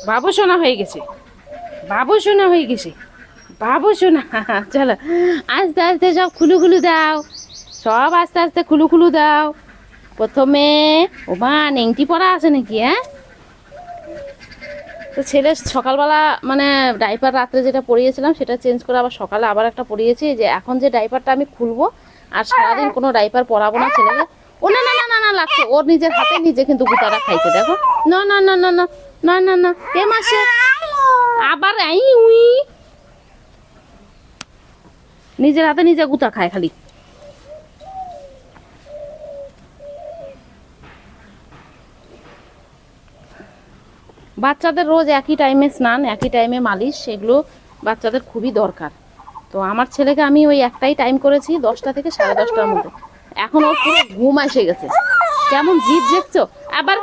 বাবু সোনা হয়ে গেছে, বাবু সোনা হয়ে গেছে, বাবু সোনা। চলো আস্তে আস্তে সব খুলু খুলু দাও, সব আস্তে আস্তে খুলু খুলু দাও। প্রথমে ও মা নেংটি পরা আছে নাকি? হ্যাঁ, তো ছেলে সকালবেলা মানে ডাইপার রাত্রে যেটা পরিয়েছিলাম সেটা চেঞ্জ করে আবার সকালে আবার একটা পরিয়েছি। যে এখন যে ডাইপারটা আমি খুলবো আর সারাদিন কোনো ডাইপার পরাবো না ছেলেকে। ও না না না না না লাগছে, ওর নিজের হাতে নিজে কিন্তু গুতাটা খাইছে। দেখো, না না না না না না না না, কে মাসে আবার এই উই নিজের হাতে নিজে গুতা খায় খালি। বাচ্চাদের রোজ একই টাইমে স্নান, একই টাইমে মালিশ, সেগুলো বাচ্চাদের খুবই দরকার। তো আমার ছেলেকে আমি ওই একটাই টাইম করেছি, 10টা থেকে 10:30টার মধ্যে। এখন ওর পুরো ঘুম এসে গেছে, কেমন জিদ দেখছো। আবার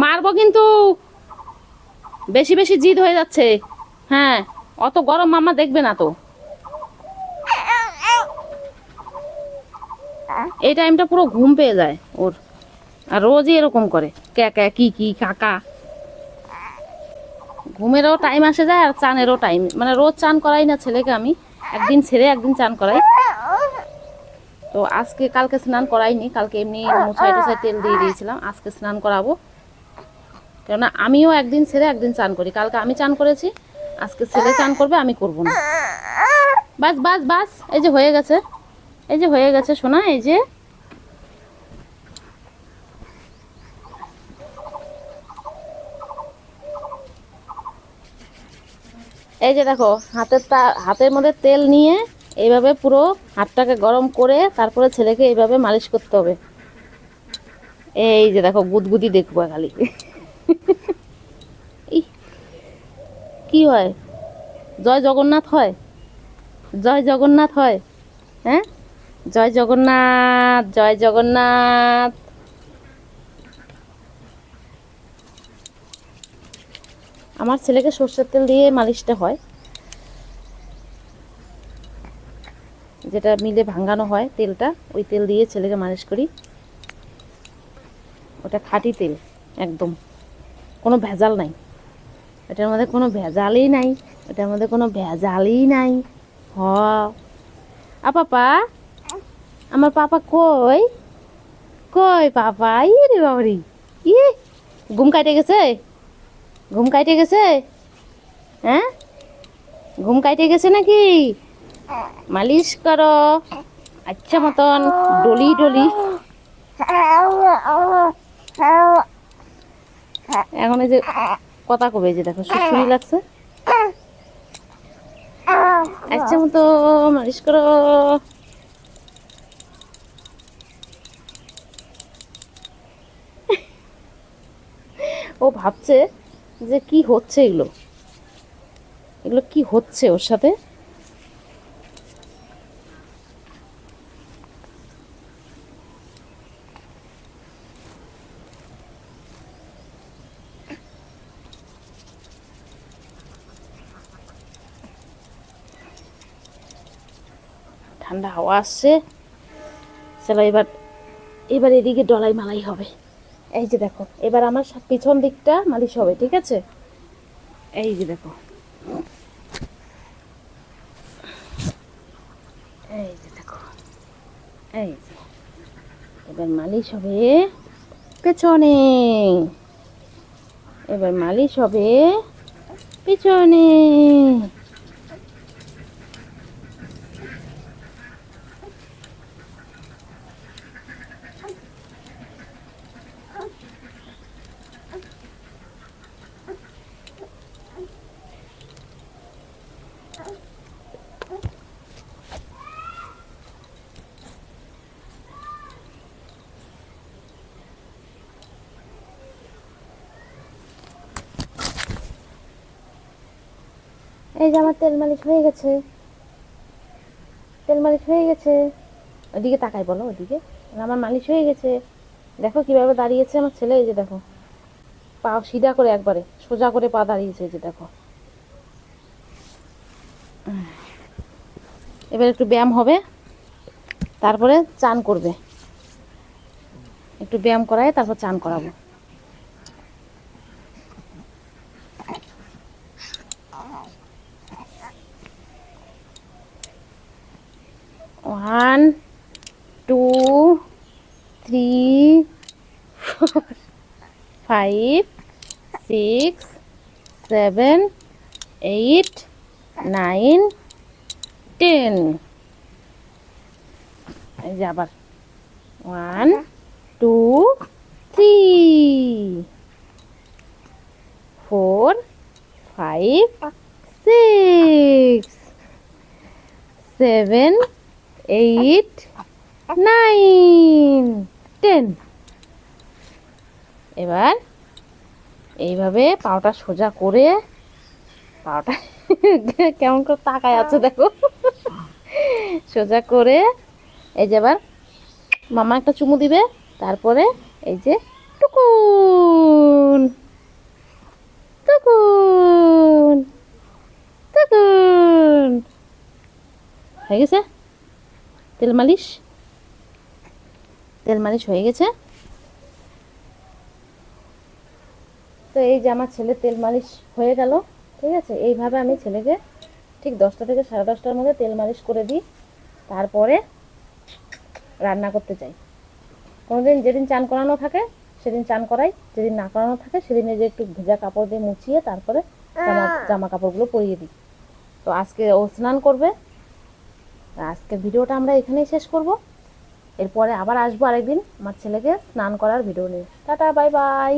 মারবো কিন্তু, বেশি বেশি জিদ হয়ে যাচ্ছে। হ্যাঁ, অত গরম মামা দেখবে না তো। এই টাইমটা পুরো ঘুম পেয়ে যায় ওর, আর রোজই এরকম করে ক্যা ক্যা কি কি কাকা। ঘুমেরও টাইম আসে যায় আর চানেরও টাইম, মানে রোজ চান করাই না ছেলেকে আমি, একদিন ছেড়ে একদিন চান করাই। তো আজকে কালকে স্নান করাইনি, কালকে এমনি মোছাই টোছাই তেল দিয়ে দিয়েছিলাম। আজকে স্নান করাবো, কেননা আমিও একদিন ছেড়ে একদিন চান করি। কালকে আমি চান করেছি, আজকে ছেলে চান করবে, আমি করব না। বাস বাস বাস, এই যে হয়ে গেছে, এই যে হয়ে গেছে সোনা, এই যে। এই যে দেখো, হাতের মধ্যে তেল নিয়ে এইভাবে পুরো হাতটাকে গরম করে তারপরে ছেলেকে এইভাবে মালিশ করতে হবে। এই যে দেখো, গুদগুদি দেখবো খালি। কি হয়? জয় জগন্নাথ হয়, জয় জগন্নাথ হয়। হ্যাঁ, জয় জগন্নাথ, জয় জগন্নাথ। আমার ছেলেকে সর্ষের তেল দিয়ে মালিশটা হয়, যেটা মিলে ভাঙানো হয় তেলটা, ওই তেল দিয়ে ছেলেকে মালিশ করি। ওটা খাঁটি তেল, একদম কোনো ভেজাল নাই এটার মধ্যে, কোনো ভেজালই নাই এটার মধ্যে, কোনো ভেজালই নাই। হ পাপা, আমার পাপা কই, কই পাপা? ইয়ে রে বাবরি, ইয়ে ঘুম কাটে গেছে, ঘুম কাটে গেছে। হ্যাঁ, ঘুম কাটে গেছে নাকি? মালিশ করো আচ্ছা মতন, ডলি ডলি। এখন এই যে কথা কবে, যে দেখো সুসুরি লাগছে। আচ্ছা মতো মালিশ করো। ও ভাবছে যে কি হচ্ছে, এগুলো এগুলো কি হচ্ছে ওর সাথে। ঠান্ডা হাওয়া আসছে, চলো এবার, এবার এদিকে ডলাই মালাই হবে। এই যে দেখো, এবার আমার পিছন দিকটা মালিশ হবে, ঠিক আছে? এই যে দেখো, এই যে দেখো, এই যে এবার মালিশ হবে পেছনে, এবার মালিশ হবে পিছনে। এই যে আমার তেল মালিশ হয়ে গেছে, তেল মালিশ হয়ে গেছে। ওদিকে তাকাই বলো, ওদিকে। আমার মালিশ হয়ে গেছে, দেখো কিভাবে দাঁড়িয়েছে আমার ছেলে। এই যে দেখো, পা সিধা করে একবারে সোজা করে পা দাঁড়িয়েছে, এই যে দেখো। এবার একটু ব্যায়াম হবে, তারপরে চান করবে। একটু ব্যায়াম করায় তারপর চান করাবো। 1 2 3 4 5 6 7 8 9 10 এই যে আবার 1 2 3 4 5 6 7 8 9 10 এবার এইভাবে পাওটা সোজা করে পাওটা কেমন করে তাকায় আছে দেখো সোজা করে এই যে আবার মামা একটা চুমু দিবে তারপরে এই যে টুকুন টুকুন টুকুন হয়ে গেছে তেল মালিশ হয়ে গেছে। তো এই যে আমার ছেলে তেল মালিশ হয়ে গেল, ঠিক আছে। এইভাবে আমি ছেলেকে ঠিক 10টা থেকে 10:30টার মধ্যে তেল মালিশ করে দিই, তারপরে রান্না করতে চাই। কোনোদিন যেদিন চান করানো থাকে সেদিন চান করাই, যেদিন না করানো থাকে সেদিন এই যে একটু ভেজা কাপড় দিয়ে মুছিয়ে তারপরে জামা কাপড়গুলো পরিয়ে দিই। তো আজকে ও স্নান করবে, আজকে ভিডিওটা আমরা এখানেই শেষ করব। এরপরে আবার আসবো আরেকদিন আমার ছেলেকে স্নান করার ভিডিও নিয়ে। Tata, bye bye.